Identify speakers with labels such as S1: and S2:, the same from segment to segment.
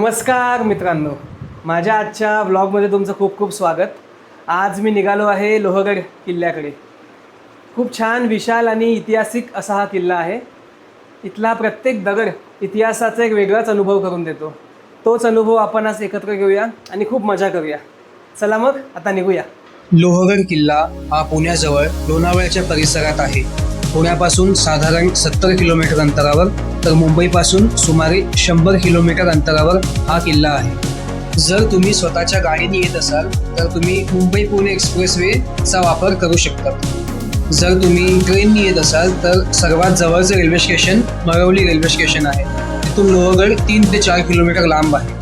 S1: नमस्कार मित्रांनो, माझ्या आजच्या व्लॉगमध्ये तुमचं खूप खूप स्वागत. आज मी निघालो आहे लोहगड किल्ल्याकडे. खूप छान विशाल आणि ऐतिहासिक असा हा किल्ला आहे. इथला प्रत्येक दगड इतिहासाचा एक वेगळाच अनुभव करून देतो. तोच अनुभव आपण आज एकत्र घेऊया आणि खूप मजा करूया. चला मग आता निघूया.
S2: लोहगड किल्ला हा पुण्याजवळ लोणावळ्याच्या परिसरात आहे. पुण्यापासून साधारण 70 किलोमीटर अंतरावर तर मुंबईपासून सुमारे 100 किलोमीटर अंतरावर हा किल्ला आहे. जर तुम्ही स्वतःच्या गाडीने येत असाल तर तुम्ही मुंबई पुणे एक्सप्रेसवेचा वापर करू शकता. जर तुम्ही ट्रेनने येत असाल तर सर्वात जवळचे रेल्वे स्टेशन मरवली रेल्वे स्टेशन आहे. तिथून लोहगड 3 ते 4 किलोमीटर लांब आहे.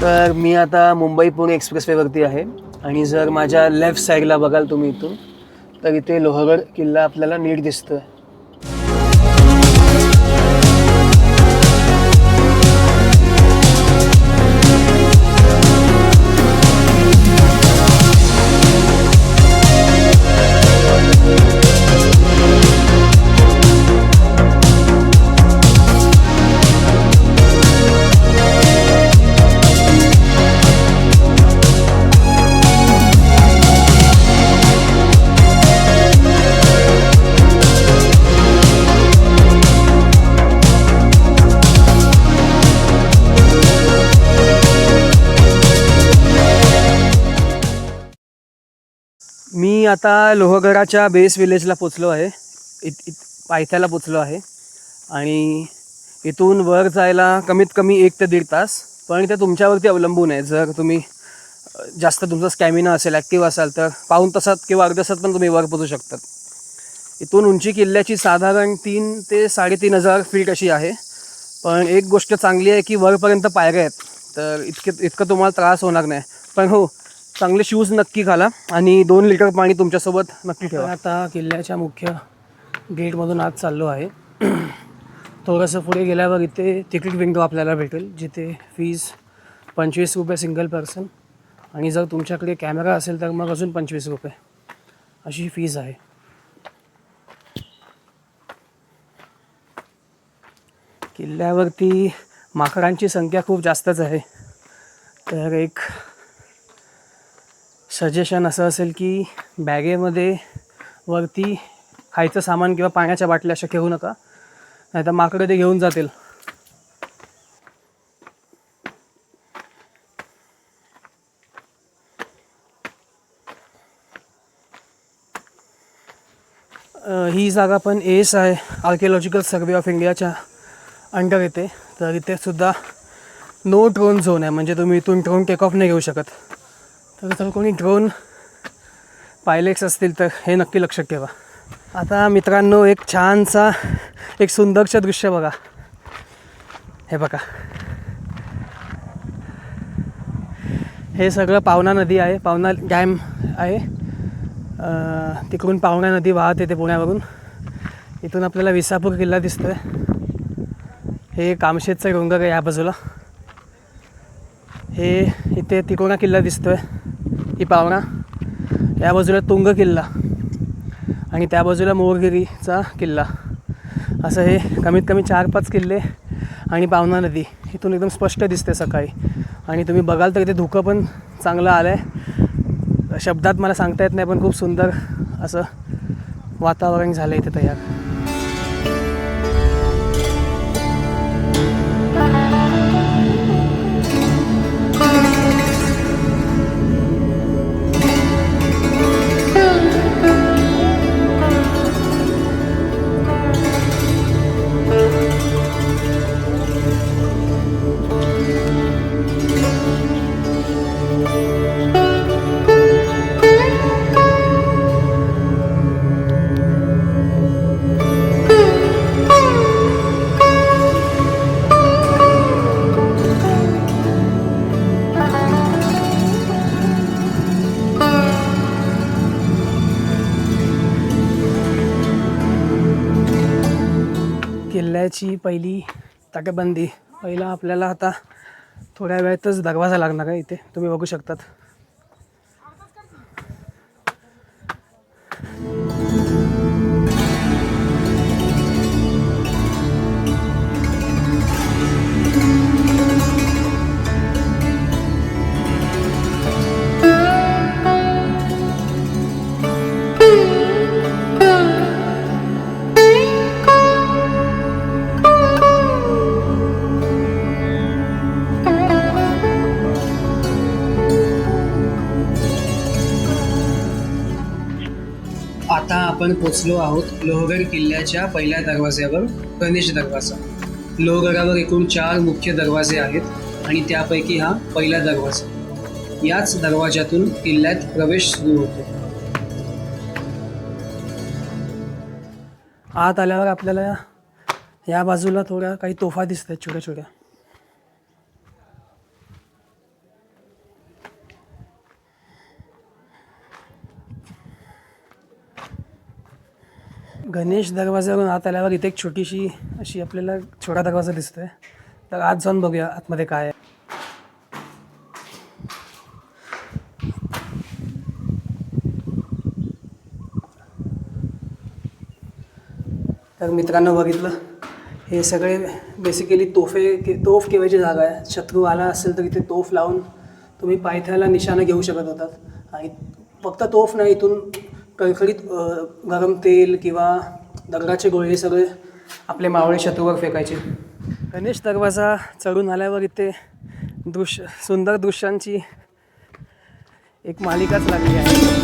S1: तर मी आता मुंबई पुणे एक्सप्रेसवेवरती आहे आणि जर माझ्या लेफ्ट साईडला बघाल तुम्ही इथून तर इथे लोहगड किल्ला आपल्याला नीट दिसतोय. मी आता लोहगडाच्या बेस विलेजला पोचलो आहे. पायथ्याला पोचलो आहे आणि इथून वर जायला कमीत कमी 1 ते 1.5 तास. पण ते तुमच्यावरती अवलंबून आहे. जर तुम्ही जास्त तुमचा स्टॅमिना असेल, ॲक्टिव्ह असाल तर पाऊण तासात किंवा अर्ध्या तासात पण तुम्ही वर पोचू शकतात. इथून उंची किल्ल्याची साधारण 3 ते 3,500 फीट अशी आहे. पण एक गोष्ट चांगली आहे की वरपर्यंत पायऱ्या आहेत, तर इतकं तुम्हाला त्रास होणार नाही. पण हो, चांगले शूज नक्की घाला आणि 2 लिटर पाणी तुमच्यासोबत नक्की ठेवा. आता किल्ल्याच्या मुख्य गेटमधून आत चाललो आहे. थोडंसं पुढे गेल्यावर इथे तिकीट विंडो आपल्याला भेटेल, जिथे फीज 25 रुपये सिंगल पर्सन आणि जर तुमच्याकडे कॅमेरा असेल तर मग अजून 25 रुपये अशी फीज आहे. किल्ल्यावरती माकडांची संख्या खूप जास्तच आहे. तर एक सजेशन असं असेल की बॅगेमध्ये वरती खायचं सामान किंवा पाण्याच्या बाटल्या अशा ठेवू नका, नाही तर माकडं ते घेऊन जातील. ही जागा पण एस आहे, आर्किओलॉजिकल सर्वे ऑफ इंडियाच्या अंडर येते. तर इथे सुद्धा नो ड्रोन झोन आहे, म्हणजे तुम्ही इथून ड्रोन टेक ऑफ नाही घेऊ शकत. तर कोणी ड्रोन पायलट्स असतील तर हे नक्की लक्षात ठेवा. आता मित्रांनो, एक छानसा एक सुंदरचं दृश्य बघा. हे बघा, हे सगळं पावना नदी आहे, पावना डॅम आहे. तिकडून पावना नदी वाहत येते पुण्यावरून. इथून आपल्याला विसापूर किल्ला दिसतोय. हे कामशेतचं डोंगर आहे या बाजूला. हे इथे तिकोणा किल्ला दिसतोय, ही पावना. या बाजूला तुंग किल्ला आणि त्या बाजूला मोरगिरीचा किल्ला. असं हे कमीत कमी 4-5 किल्ले आणि पावना नदी इथून एकदम स्पष्ट दिसते सकाळी. आणि तुम्ही बघाल तर इथे धुकं पण चांगलं आलं आहे. शब्दात मला सांगता येत नाही, पण खूप सुंदर असं वातावरण झालं इथे तयार. किल्ल्याची पहिली तटबंदी. पहिला आपल्याला आता थोड्या वेळातच दरवाजा लागणार आहे. इथे तुम्ही बघू शकतात.
S2: आता आपण पोचलो आहोत लोहगड किल्ल्याच्या पहिल्या दरवाज्यावर, गणेश दरवाजा. लोहगडावर एकूण 4 मुख्य दरवाजे आहेत आणि त्यापैकी हा पहिला दरवाजा. याच दरवाजातून किल्ल्यात प्रवेश सुरू होतो.
S1: आत आल्यावर आपल्याला या बाजूला थोड्या काही तोफा दिसत आहेत छोट्या छोट्या. गणेश दरवाजावरून आत आल्यावर इथे एक छोटीशी अशी आपल्याला छोटा दरवाजा दिसतोय. तर आत जाऊन बघूया आतमध्ये काय आहे. तर मित्रांनो बघितलं, हे सगळे बेसिकली तोफ ठेवायची जागा आहे. शत्रू आला असेल तर इथे तोफ लावून तुम्ही पायथ्याला निशाणा घेऊ शकत होतात. आणि फक्त तोफ नाही, इथून कळकळीत गरम तेल किंवा दगडाचे गोळे सगळे आपले मावळे शत्रूवर फेकायचे. गणेश दरवाजा चढून आल्यावर इथे सुंदर दृश्यांची एक मालिकाच लागली आहे.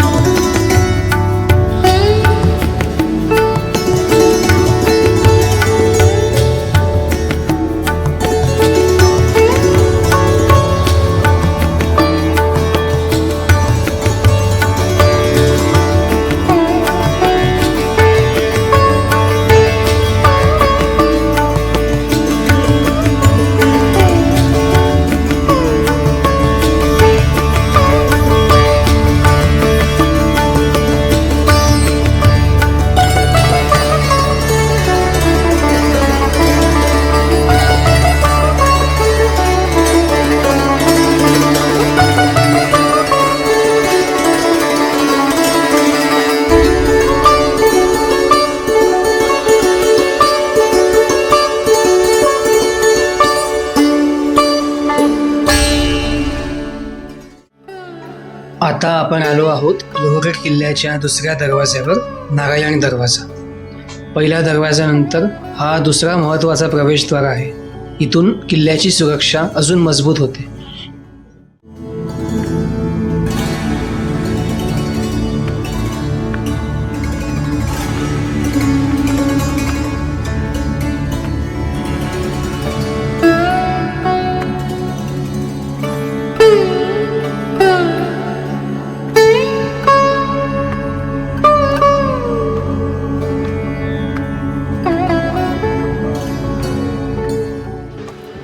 S2: आता आपण आलो आहोत लोहगड किल्ल्याच्या दुसऱ्या दरवाज्यावर, नारायण दरवाजा. पहिल्या दरवाजानंतर हा दुसरा महत्त्वाचा प्रवेशद्वार आहे. इथून किल्ल्याची सुरक्षा अजून मजबूत होते.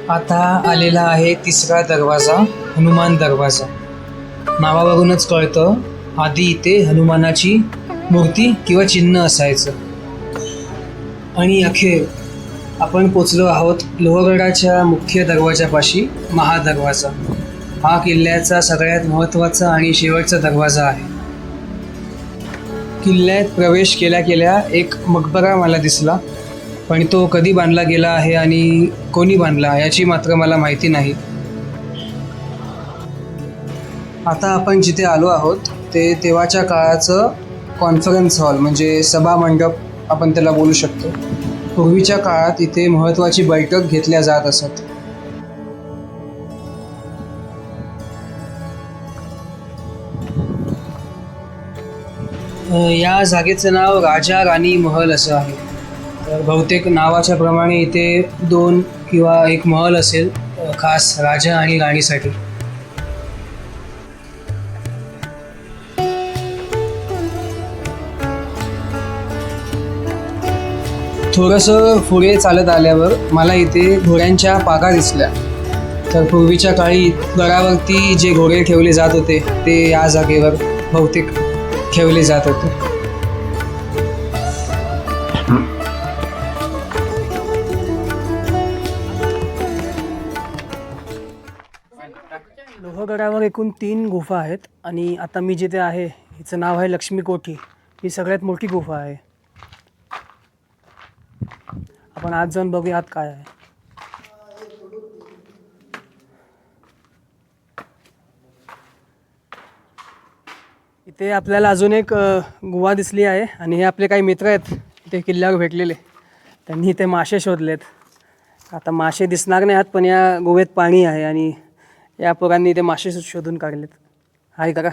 S2: आता आलेला आहे तिसरा दरवाजा, हनुमान दरवाजा. नावावरूनच कळतं, आधी इथे हनुमानाची मूर्ती किंवा चिन्ह असायचं. आणि अखेर आपण पोचलो आहोत लोहगडाच्या मुख्य दरवाजापाशी, महादरवाजा. हा किल्ल्याचा सगळ्यात महत्त्वाचा आणि शेवटचा दरवाजा आहे. किल्ल्यात प्रवेश केल्या केल्या एक मकबरा मला दिसला, पण तो कधी बांधला गेला आहे आणि कोणी बांधला याची मात्र मला माहिती नाही. आता आपण जिथे आलो आहोत ते तेव्हाच्या काळाचं कॉन्फरन्स हॉल, म्हणजे सभा मंडप आपण त्याला बोलू शकतो. पूर्वीच्या काळात इथे महत्त्वाची बैठक घेतल्या जात असत. या जागेचं नाव राजा राणी महल असं आहे. तर बहुतेक नावाच्या प्रमाणे इथे 2 किंवा 1 महल असेल, खास राजा आणि राणीसाठी. थोडंसं पुढे चालत आल्यावर मला इथे घोड्यांच्या पागा दिसल्या. तर पूर्वीच्या काळी गडावरती जे घोडे ठेवले जात होते ते या जागेवर बहुतेक ठेवले जात होते.
S1: लोहगडावर एकूण 3 गुफा आहेत आणि आता मी जिथे आहे हिचं नाव आहे लक्ष्मी कोठी. ही सगळ्यात मोठी गुफा आहे. आपण आज जाऊन बघूया आत काय आहे. इथे आपल्याला अजून एक गुहा दिसली आहे आणि हे आपले काही मित्र आहेत इथे किल्ल्यावर भेटलेले. त्यांनी इथे मासे शोधलेत. आता मासे दिसणार नाही आहात पण या गुहेत पाणी आहे आणि या पोरांनी इथे मासे शोधून काढलेत. हाय करा.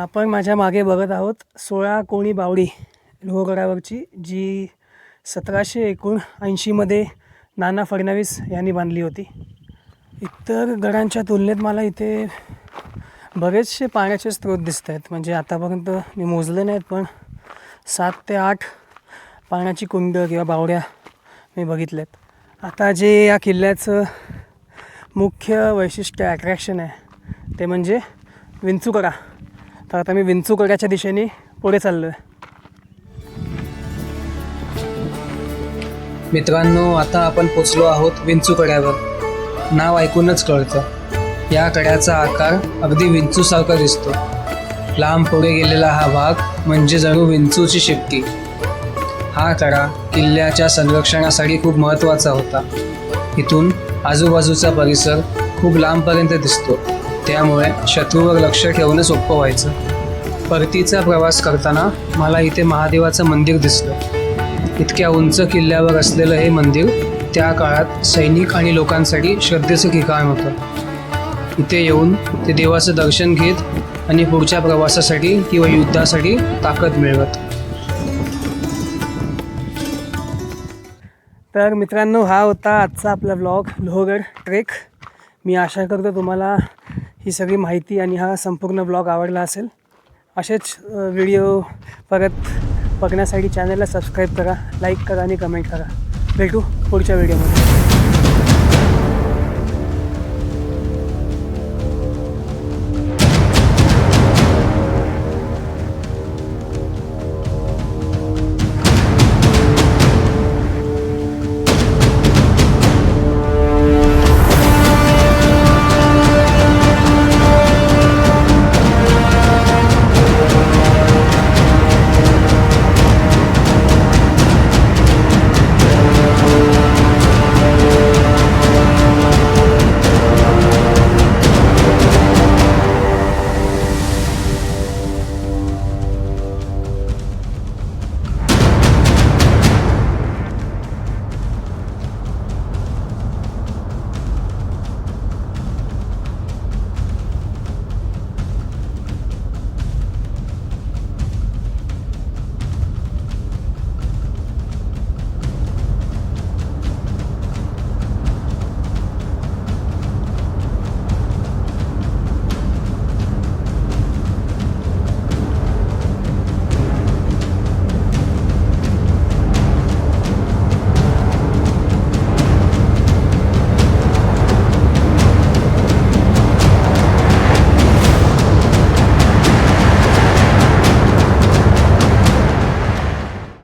S1: आपण माझ्या मागे बघत आहोत 16 कोणी बावडी लोहगडावरची, जी 1779मध्ये नाना फडणवीस यांनी बांधली होती. इतर गडांच्या तुलनेत मला इथे बरेचसे पाण्याचे स्रोत दिसत आहेत. म्हणजे आतापर्यंत मी मोजले नाहीत पण 7 ते 8 पाण्याची कुंड किंवा बावड्या मी बघितल्यात. आता जे या किल्ल्याचं मुख्य वैशिष्ट्य अट्रॅक्शन आहे ते म्हणजे विंचूकडा. तर आता मी विंचूकड्याच्या दिशेने पुढे चाललो आहे.
S2: मित्रांनो, आता आपण पोचलो आहोत विंचूकड्यावर. नाव ऐकूनच कळतं, या कड्याचा आकार अगदी विंचूसारखा दिसतो. लांब पुढे गेलेला हा भाग म्हणजे जणू विंचूची शेपटी. हा कडा किल्ल्याच्या संरक्षणासाठी खूप महत्त्वाचा होता. इथून आजूबाजूचा परिसर खूप लांबपर्यंत दिसतो, त्यामुळे शत्रूवर लक्ष ठेवणं सोपं व्हायचं. परतीचा प्रवास करताना मला इथे महादेवाचं मंदिर दिसलं. इतक्या उंच किल्ल्यावर असलेलं हे मंदिर त्या काळात सैनिक आणि लोकांसाठी श्रद्धेचं ठिकाण होतं. इथे येऊन ते देवाचं दर्शन घेत आणि पुढच्या प्रवासासाठी किंवा युद्धासाठी ताकद मिळवत.
S1: तर मित्रांनो, हा होता आजचा आपला व्लॉग लोहगड ट्रेक. मी आशा करतो तुम्हाला ही सगळी माहिती आणि हा संपूर्ण व्लॉग आवडला असेल. असेच व्हिडिओ परत बघण्यासाठी चॅनलला सबस्क्राईब करा, लाईक करा आणि कमेंट करा. भेटू पुढच्या व्हिडिओमध्ये.